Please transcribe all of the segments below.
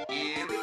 Here we go.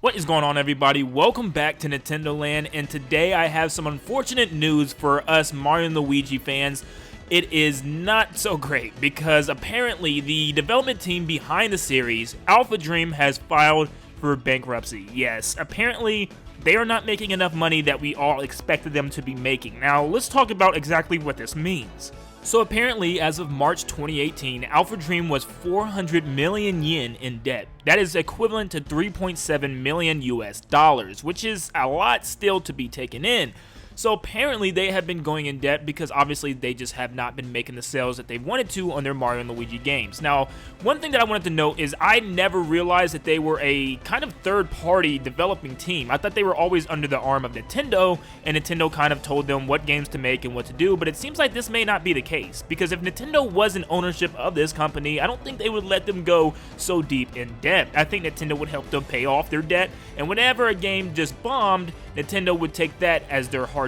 What is going on, everybody? Welcome back to Nintendo Land, and today I have some unfortunate news for us Mario & Luigi fans. It is not so great because apparently the development team behind the series, Alpha Dream, has filed for bankruptcy. Yes, apparently they are not making enough money that we all expected them to be making. Now, let's talk about exactly what this means. So apparently, as of March 2018, Alpha Dream was 400 million yen in debt. That is equivalent to 3.7 million US dollars, which is a lot still to be taken in. So apparently they have been going in debt because obviously they just have not been making the sales that they wanted to on their Mario & Luigi games. Now, one thing that I wanted to note is I never realized that they were a kind of third-party developing team. I thought they were always under the arm of Nintendo, and Nintendo kind of told them what games to make and what to do, but it seems like this may not be the case, because if Nintendo was in ownership of this company, I don't think they would let them go so deep in debt. I think Nintendo would help them pay off their debt, and whenever a game just bombed, Nintendo would take that as their hardship.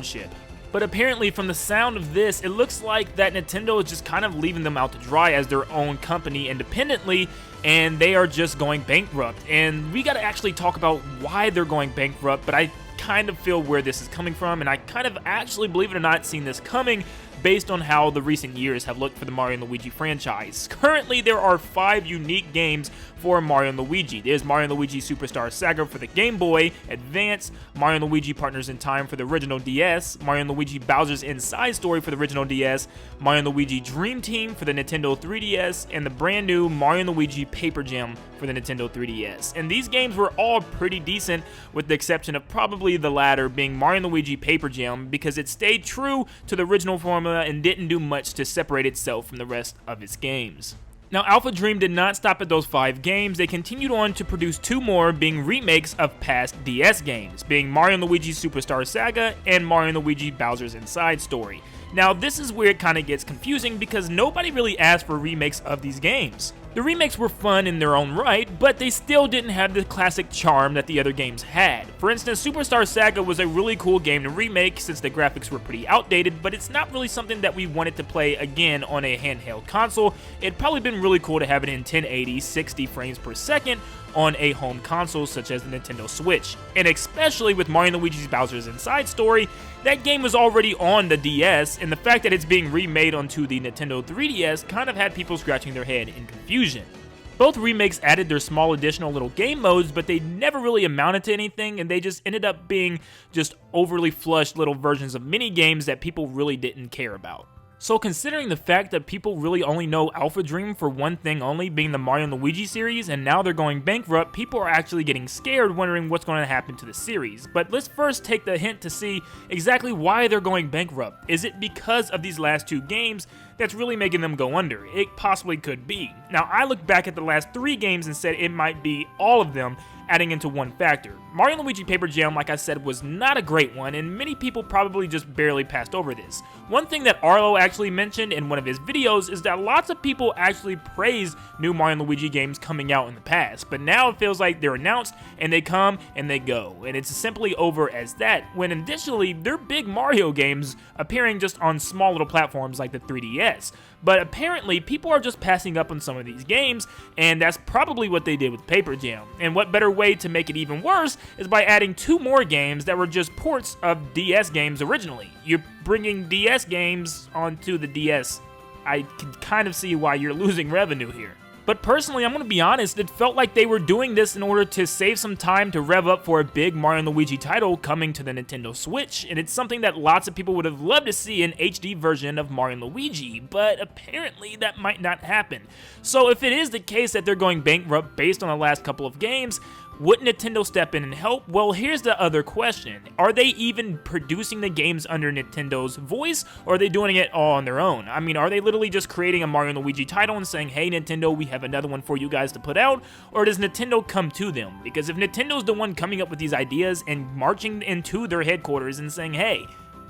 But apparently, from the sound of this, it looks like that Nintendo is just kind of leaving them out to dry as their own company independently, and they are just going bankrupt. And we gotta actually talk about why they're going bankrupt, but I kind of feel where this is coming from, and I kind of actually, believe it or not, seen this coming based on how the recent years have looked for the Mario & Luigi franchise. Currently, there are 5 unique games for Mario & Luigi. There's Mario & Luigi Superstar Saga for the Game Boy Advance, Mario & Luigi Partners in Time for the original DS, Mario & Luigi Bowser's Inside Story for the original DS, Mario & Luigi Dream Team for the Nintendo 3DS, and the brand new Mario & Luigi Paper Gem for the Nintendo 3DS. And these games were all pretty decent, with the exception of probably the latter being Mario & Luigi Paper Gem, because it stayed true to the original formula and didn't do much to separate itself from the rest of its games. Now, Alpha Dream did not stop at those 5 games. They continued on to produce 2 more, being remakes of past DS games, being Mario & Luigi Superstar Saga and Mario & Luigi Bowser's Inside Story. Now, this is where it kind of gets confusing because nobody really asked for remakes of these games. The remakes were fun in their own right, but they still didn't have the classic charm that the other games had. For instance, Superstar Saga was a really cool game to remake since the graphics were pretty outdated, but it's not really something that we wanted to play again on a handheld console. It'd probably been really cool to have it in 1080, 60 frames per second on a home console such as the Nintendo Switch. And especially with Mario & Luigi's Bowser's Inside Story, that game was already on the DS, and the fact that it's being remade onto the Nintendo 3DS kind of had people scratching their head in confusion. Both remakes added their small additional little game modes, but they never really amounted to anything, and they just ended up being just overly flushed little versions of mini games that people really didn't care about. So considering the fact that people really only know Alpha Dream for one thing only, being the Mario & Luigi series, and now they're going bankrupt, people are actually getting scared wondering what's going to happen to the series. But let's first take the hint to see exactly why they're going bankrupt. Is it because of these last 2 games that's really making them go under? It possibly could be. Now, I look back at the last 3 games and said it might be all of them adding into one factor. Mario & Luigi Paper Jam, like I said, was not a great one, and many people probably just barely passed over this. One thing that Arlo actually mentioned in one of his videos is that lots of people actually praise new Mario & Luigi games coming out in the past, but now it feels like they're announced, and they come, and they go, and it's simply over as that, when additionally, they're big Mario games appearing just on small little platforms like the 3DS. But apparently, people are just passing up on some of these games, and that's probably what they did with Paper Jam. And what better way to make it even worse is by adding 2 more games that were just ports of DS games originally. You're bringing DS games onto the DS. I can kind of see why you're losing revenue here. But personally, I'm going to be honest, it felt like they were doing this in order to save some time to rev up for a big Mario & Luigi title coming to the Nintendo Switch, and it's something that lots of people would have loved to see an HD version of Mario & Luigi, but apparently that might not happen. So if it is the case that they're going bankrupt based on the last couple of games, would Nintendo step in and help? Well, here's the other question. Are they even producing the games under Nintendo's voice, or are they doing it all on their own? I mean, are they literally just creating a Mario & Luigi title and saying, hey Nintendo, we have another one for you guys to put out, or does Nintendo come to them? Because if Nintendo's the one coming up with these ideas and marching into their headquarters and saying, hey,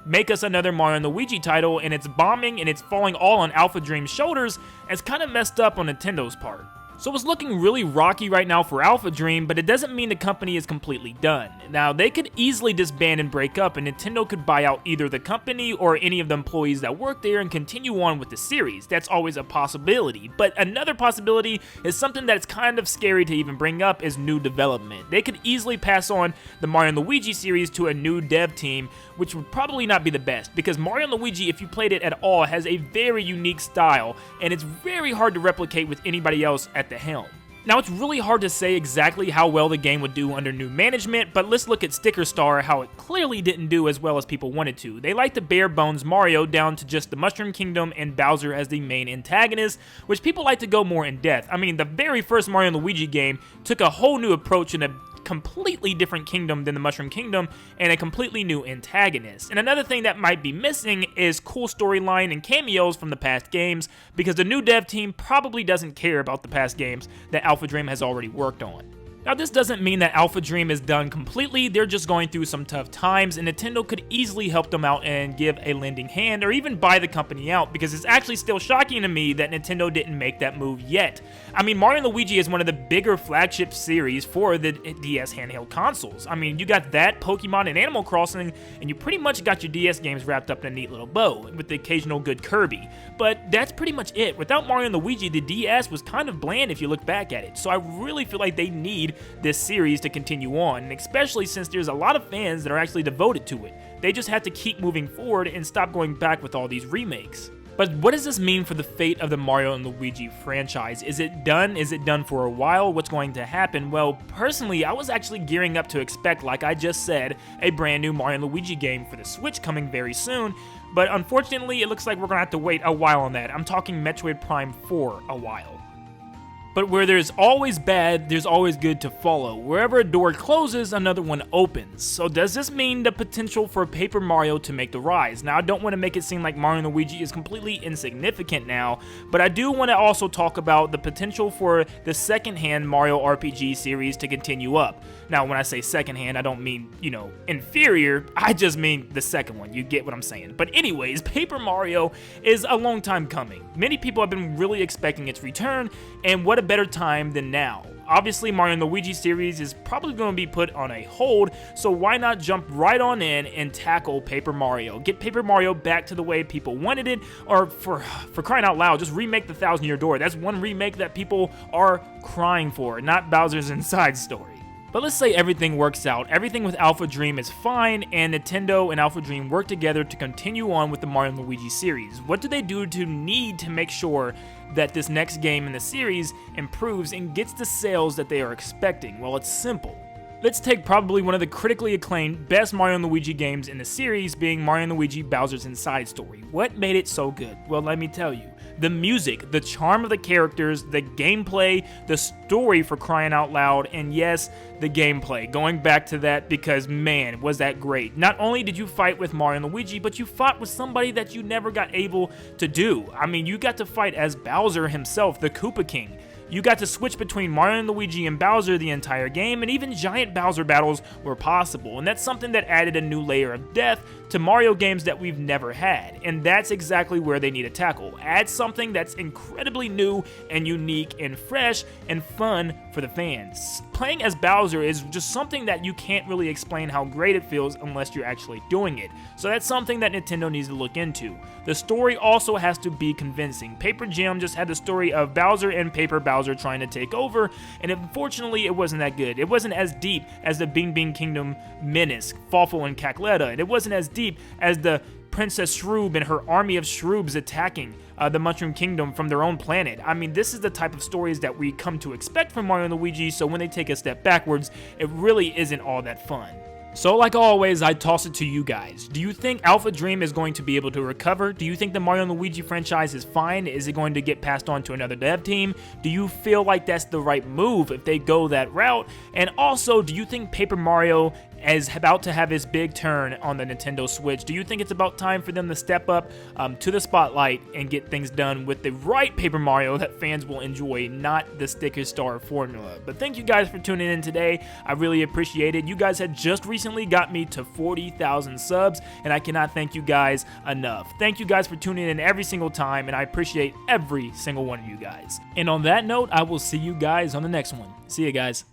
make us another Mario & Luigi title, and it's bombing and it's falling all on Alpha Dream's shoulders, it's kind of messed up on Nintendo's part. So it's looking really rocky right now for Alpha Dream, but it doesn't mean the company is completely done. Now, they could easily disband and break up, and Nintendo could buy out either the company or any of the employees that work there and continue on with the series. That's always a possibility. But another possibility is something that's kind of scary to even bring up is new development. They could easily pass on the Mario & Luigi series to a new dev team, which would probably not be the best, because Mario & Luigi, if you played it at all, has a very unique style, and it's very hard to replicate with anybody else at the helm. Now, it's really hard to say exactly how well the game would do under new management, but let's look at Sticker Star, how it clearly didn't do as well as people wanted to. They like to bare bones Mario down to just the Mushroom Kingdom and Bowser as the main antagonist, which people like to go more in depth. I mean, the very first Mario & Luigi game took a whole new approach in a completely different kingdom than the Mushroom Kingdom and a completely new antagonist. And another thing that might be missing is cool storyline and cameos from the past games, because the new dev team probably doesn't care about the past games that Alpha Dream has already worked on. Now, this doesn't mean that Alpha Dream is done completely. They're just going through some tough times, and Nintendo could easily help them out and give a lending hand or even buy the company out, because it's actually still shocking to me that Nintendo didn't make that move yet. I mean, Mario & Luigi is one of the bigger flagship series for the DS handheld consoles. I mean, you got that, Pokemon, and Animal Crossing, and you pretty much got your DS games wrapped up in a neat little bow, with the occasional good Kirby. But that's pretty much it. Without Mario & Luigi, the DS was kind of bland if you look back at it, so I really feel like they need this series to continue on, and especially since there's a lot of fans that are actually devoted to it. They just have to keep moving forward and stop going back with all these remakes. But what does this mean for the fate of the Mario & Luigi franchise? Is it done? Is it done for a while? What's going to happen? Well, personally, I was actually gearing up to expect, like I just said, a brand new Mario & Luigi game for the Switch coming very soon, but unfortunately, it looks like we're going to have to wait a while on that. I'm talking Metroid Prime 4 a while. But where there's always bad, there's always good to follow. Wherever a door closes, another one opens. So does this mean the potential for Paper Mario to make the rise? Now, I don't want to make it seem like Mario & Luigi is completely insignificant now, but I do want to also talk about the potential for the second-hand Mario RPG series to continue up. Now, when I say second-hand, I don't mean, inferior. I just mean the second one. You get what I'm saying. But anyways, Paper Mario is a long time coming. Many people have been really expecting its return, and what a better time than now. Obviously, Mario & Luigi series is probably going to be put on a hold, so why not jump right on in and tackle Paper Mario? Get Paper Mario back to the way people wanted it, or for crying out loud, just remake the Thousand Year Door. That's one remake that people are crying for, not Bowser's Inside Story. But let's say everything works out, everything with Alpha Dream is fine, and Nintendo and Alpha Dream work together to continue on with the Mario & Luigi series. What do they do to need to make sure that this next game in the series improves and gets the sales that they are expecting? Well, it's simple. Let's take probably one of the critically acclaimed best Mario & Luigi games in the series, being Mario & Luigi Bowser's Inside Story. What made it so good? Well, let me tell you. The music, the charm of the characters, the gameplay, the story, for crying out loud, and yes, the gameplay. Going back to that, because man, was that great. Not only did you fight with Mario & Luigi, but you fought with somebody that you never got able to do. I mean, you got to fight as Bowser himself, the Koopa King. You got to switch between Mario & Luigi and Bowser the entire game, and even giant Bowser battles were possible, and that's something that added a new layer of depth to Mario games that we've never had, and that's exactly where they need to tackle. Add something that's incredibly new and unique and fresh and fun for the fans. Playing as Bowser is just something that you can't really explain how great it feels unless you're actually doing it, so that's something that Nintendo needs to look into. The story also has to be convincing. Paper Jam just had the story of Bowser and Paper Bowser trying to take over, and unfortunately it wasn't that good. It wasn't as deep as the Bing Bing Kingdom Menace, Fawful and Cackletta, and it wasn't as deep as the Princess Shroob and her army of Shroobs attacking the Mushroom Kingdom from their own planet. I mean, this is the type of stories that we come to expect from Mario & Luigi, so when they take a step backwards, it really isn't all that fun. So like always, I toss it to you guys. Do you think Alpha Dream is going to be able to recover? Do you think the Mario & Luigi franchise is fine? Is it going to get passed on to another dev team? Do you feel like that's the right move if they go that route? And also, do you think Paper Mario is about to have its big turn on the Nintendo Switch. Do you think it's about time for them to step up to the spotlight and get things done with the right Paper Mario that fans will enjoy, not the sticker star formula? But thank you guys for tuning in today. I really appreciate it. You guys had just recently got me to 40,000 subs, and I cannot thank you guys enough. Thank you guys for tuning in every single time, and I appreciate every single one of you guys. And on that note, I will see you guys on the next one. See you guys.